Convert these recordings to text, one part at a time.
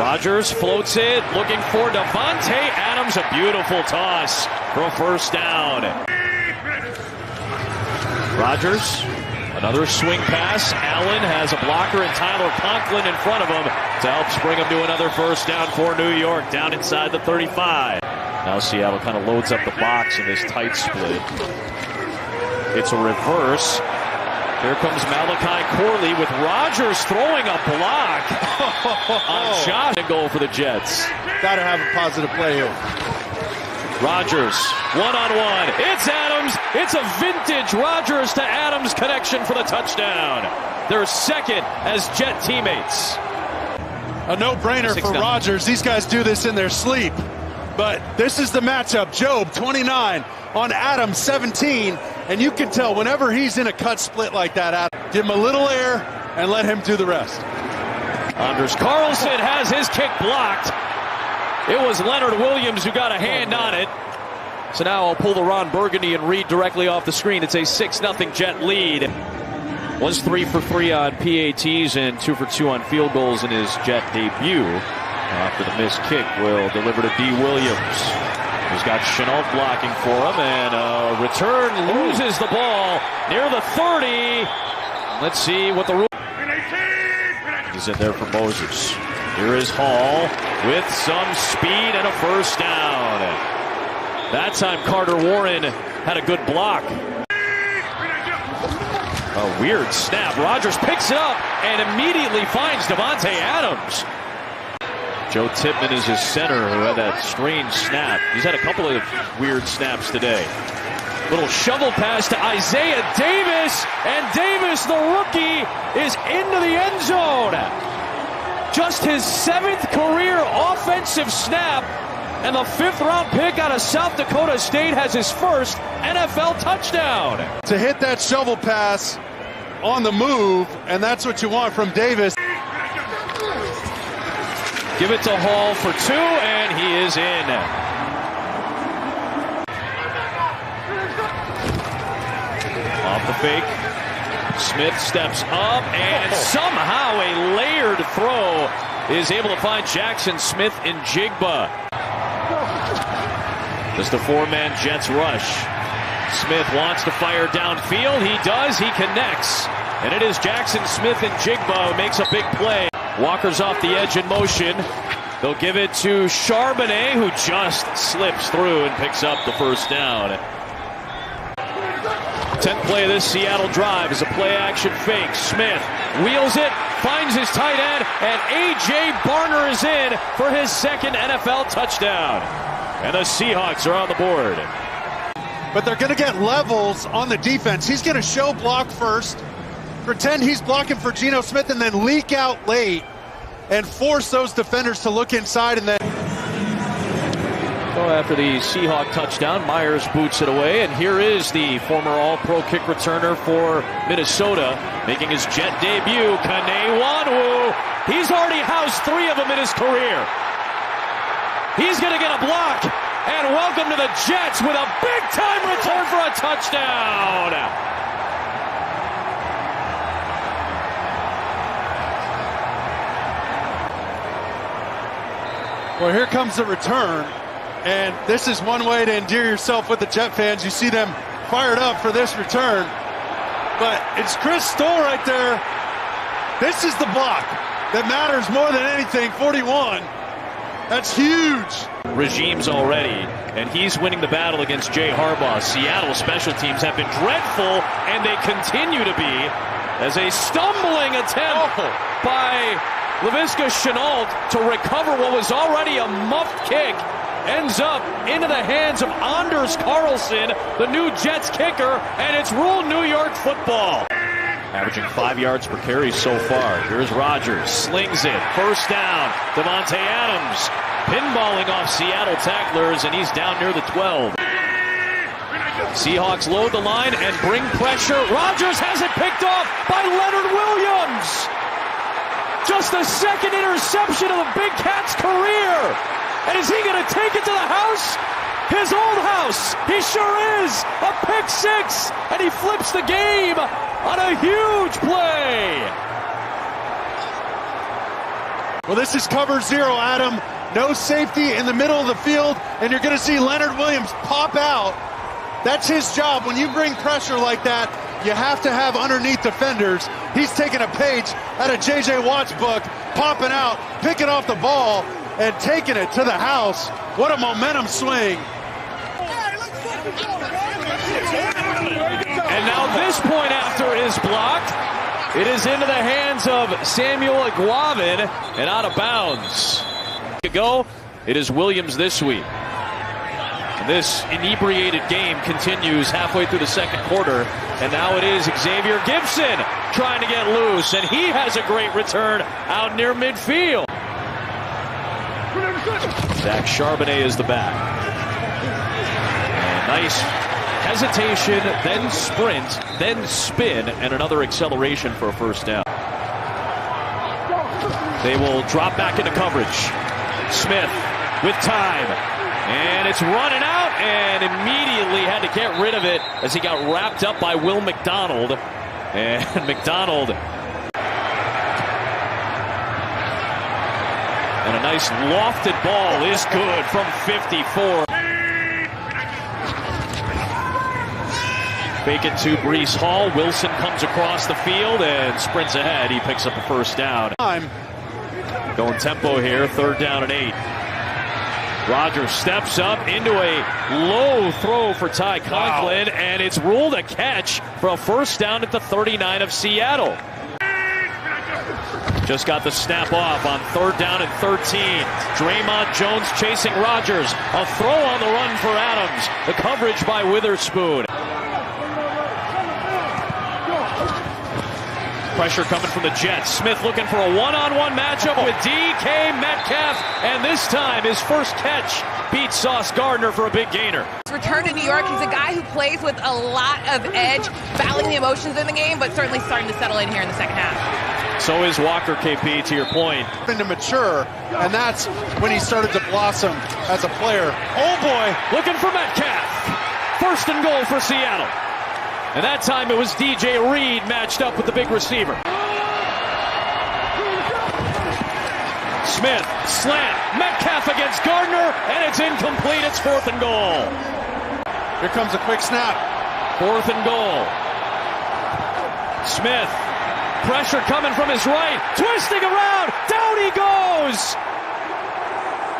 Rodgers floats it, looking for Davante Adams. A beautiful toss for a first down. Rodgers, another swing pass. Allen has a blocker and Tyler Conklin in front of him to help spring him to another first down for New York, down inside the 35. Now Seattle kind of loads up the box in this tight split. It's a reverse. Here comes Malachi Corley with Rodgers throwing a block on Josh. A goal for the Jets. Got to have a positive play here. Rodgers, one-on-one. It's Adams. It's a vintage Rodgers to Adams connection for the touchdown. Their second as Jet teammates. A no-brainer for Rodgers. These guys do this in their sleep. But this is the matchup. Job, 29, on Adams, 17. And you can tell whenever he's in a cut split like that, Adam, give him a little air and let him do the rest. Anders Carlson has his kick blocked. It was Leonard Williams who got a hand on it. So now I'll pull the Ron Burgundy and read directly off the screen. It's a 6-0 Jet lead. Was 3 for 3 on PATs and 2 for 2 on field goals in his Jet debut. After the missed kick, will deliver to D. Williams. He's got Chenault blocking for him, and return loses the ball near the 30. Let's see what the rule. He's in there for Moses. Here is Hall with some speed and a first down. That time Carter Warren had a good block. A weird snap. Rodgers picks it up and immediately finds Davante Adams. Joe Tippmann is his center who had that strange snap. He's had a couple of weird snaps today. Little shovel pass to Isaiah Davis, and Davis, the rookie, is into the end zone. Just his 7th career offensive snap, and the 5th round pick out of South Dakota State has his first NFL touchdown. To hit that shovel pass on the move, and that's what you want from Davis. Give it to Hall for 2, and he is in. Off the fake. Smith steps up, and somehow a layered throw is able to find Jackson Smith in Jigba. Just a 4-man Jets rush. Smith wants to fire downfield. He does. He connects. And it is Jackson Smith in Jigba who makes a big play. Walker's off the edge in motion. They'll give it to Charbonnet, who just slips through and picks up the first down. 10th play of this Seattle drive is a play-action fake. Smith wheels it, finds his tight end, and A.J. Gardner is in for his second NFL touchdown. And the Seahawks are on the board. But they're going to get levels on the defense. He's going to show block first, pretend he's blocking for Geno Smith, and then leak out late and force those defenders to look inside. And then so after the Seahawk touchdown, Myers boots it away, and here is the former All-Pro kick returner for Minnesota, making his Jet debut, Kane Wanwu. He's already housed 3 of them in his career. He's going to get a block, and welcome to the Jets with a big-time return for a touchdown. Well, here comes the return, and this is one way to endear yourself with the Jet fans. You see them fired up for this return, but it's Chris Stoll right there. This is the block that matters more than anything. 41. That's huge. Regimes already, and he's winning the battle against Jay Harbaugh. Seattle special teams have been dreadful, and they continue to be, as a stumbling attempt by Laviska Shenault to recover what was already a muffed kick ends up into the hands of Anders Carlson, the new Jets kicker, and it's ruled New York football. Averaging 5 yards per carry so far. Here's Rodgers, slings it, first down. Davante Adams pinballing off Seattle tacklers, and he's down near the 12. Seahawks load the line and bring pressure. Rodgers has it picked off by Leonard Williams. Just the second interception of the Big Cat's career. And is he going to take it to the house? His old house. He sure is. A pick six. And he flips the game on a huge play. Well, this is cover zero, Adam. No safety in the middle of the field, and you're going to see Leonard Williams pop out. That's his job. When you bring pressure like that, you have to have underneath defenders. He's taking a page out of J.J. Watt's book, popping out, picking off the ball, and taking it to the house. What a momentum swing. And now this point after is blocked. It is into the hands of Samuel Aguavin and out of bounds. It is Williams this week. And this inebriated game continues halfway through the second quarter. And now it is Xavier Gibson trying to get loose. And he has a great return out near midfield. Zach Charbonnet is the back. And nice hesitation, then sprint, then spin, and another acceleration for a first down. They will drop back into coverage. Smith with time, and it's running out, and immediately had to get rid of it as he got wrapped up by Will McDonald. And McDonald, and a nice lofted ball is good from 54. Fake it to Breece Hall. Wilson comes across the field and sprints ahead. He picks up a first down. Going tempo here, 3rd down and 8. Rodgers steps up into a low throw for Ty Conklin, and it's ruled a catch for a first down at the 39 of Seattle. Just got the snap off on 3rd down and 13. Draymond Jones chasing Rodgers. A throw on the run for Adams. The coverage by Witherspoon. Pressure coming from the Jets. Smith looking for a one-on-one matchup with DK Metcalf, and this time his first catch beats Sauce Gardner for a big gainer. Return to New York. He's a guy who plays with a lot of edge, battling the emotions in the game, but certainly starting to settle in here in the second half. So is Walker, KP, to your point. To mature, and that's when he started to blossom as a player. Oh boy, looking for Metcalf. 1st and goal for Seattle. And that time it was DJ Reed matched up with the big receiver. Smith, slant, Metcalf against Gardner, and it's incomplete. It's 4th and goal. Here comes a quick snap. 4th and goal. Smith, pressure coming from his right, twisting around, down he goes.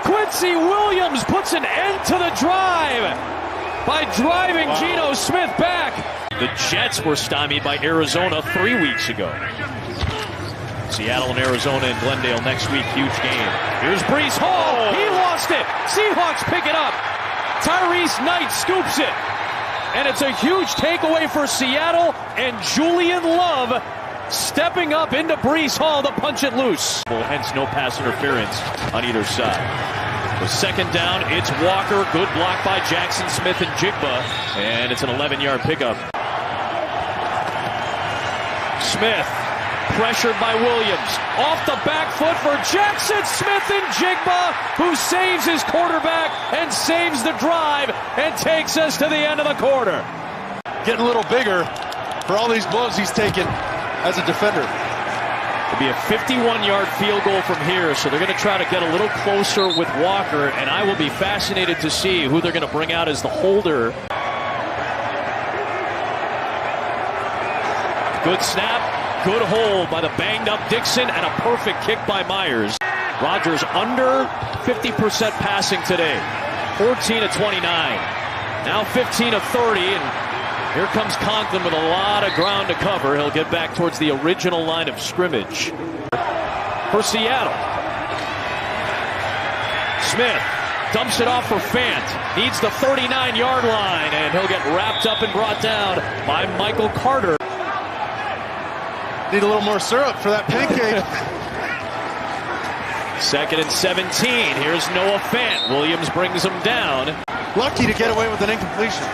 Quincy Williams puts an end to the drive by driving Geno Smith back. The Jets were stymied by Arizona 3 weeks ago. Seattle and Arizona in Glendale next week, huge game. Here's Breece Hall. He lost it. Seahawks pick it up. Tyrese Knight scoops it. And it's a huge takeaway for Seattle, and Julian Love stepping up into Breece Hall to punch it loose. Hence no pass interference on either side. The 2nd down, it's Walker. Good block by Jackson Smith and Jigba. And it's an 11-yard pickup. Smith, pressured by Williams. Off the back foot for Jackson Smith and Jigba, who saves his quarterback and saves the drive and takes us to the end of the quarter. Getting a little bigger for all these blows he's taken as a defender. It'll be a 51-yard field goal from here, so they're going to try to get a little closer with Walker, and I will be fascinated to see who they're going to bring out as the holder. Good snap, good hold by the banged-up Dixon, and a perfect kick by Myers. Rodgers under 50% passing today, 14 of 29, now 15 of 30, and here comes Conklin with a lot of ground to cover. He'll get back towards the original line of scrimmage for Seattle. Smith dumps it off for Fant. Needs the 39-yard line, and he'll get wrapped up and brought down by Michael Carter. Need a little more syrup for that pancake. 2nd and 17. Here's Noah Fant. Williams brings him down. Lucky to get away with an incompletion.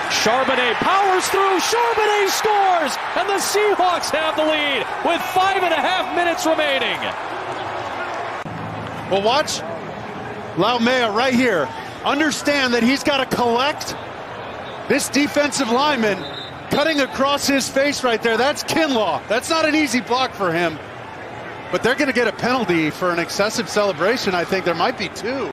Charbonnet powers through. Charbonnet scores, and the Seahawks have the lead with 5.5 minutes remaining. Well, watch Laumea right here. Understand that he's got to collect this defensive lineman cutting across his face right there. That's Kinlaw. That's not an easy block for him. but they're going to get a penalty for an excessive celebration. I think there might be 2.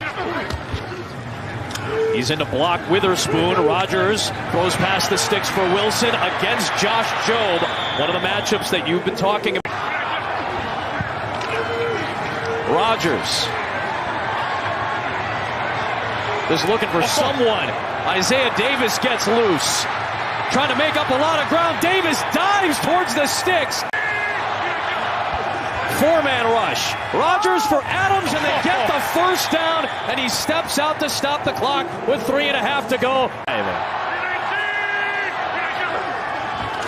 He's in to block Witherspoon. Rodgers throws past the sticks for Wilson against Josh Jobe. One of the matchups that you've been talking about. Rodgers is looking for someone. Isaiah Davis gets loose. Trying to make up a lot of ground. Davis dives towards the sticks. 4-man rush. Rodgers for Adams, and they get the first down, and he steps out to stop the clock with 3.5 to go.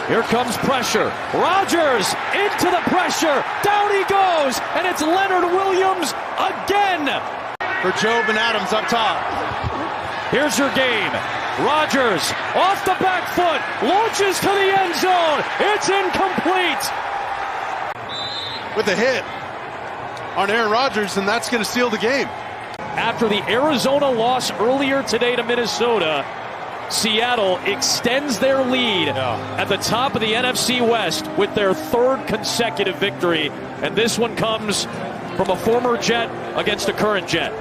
Here comes pressure. Rodgers into the pressure. Down he goes, and it's Leonard Williams again. For Jobe and Adams up top. Here's your game. Rodgers off the back foot, launches to the end zone. It's incomplete. With a hit on Aaron Rodgers, and that's going to seal the game. After the Arizona loss earlier today to Minnesota, Seattle extends their lead at the top of the NFC West with their 3rd consecutive victory. And this one comes from a former Jet against a current Jet.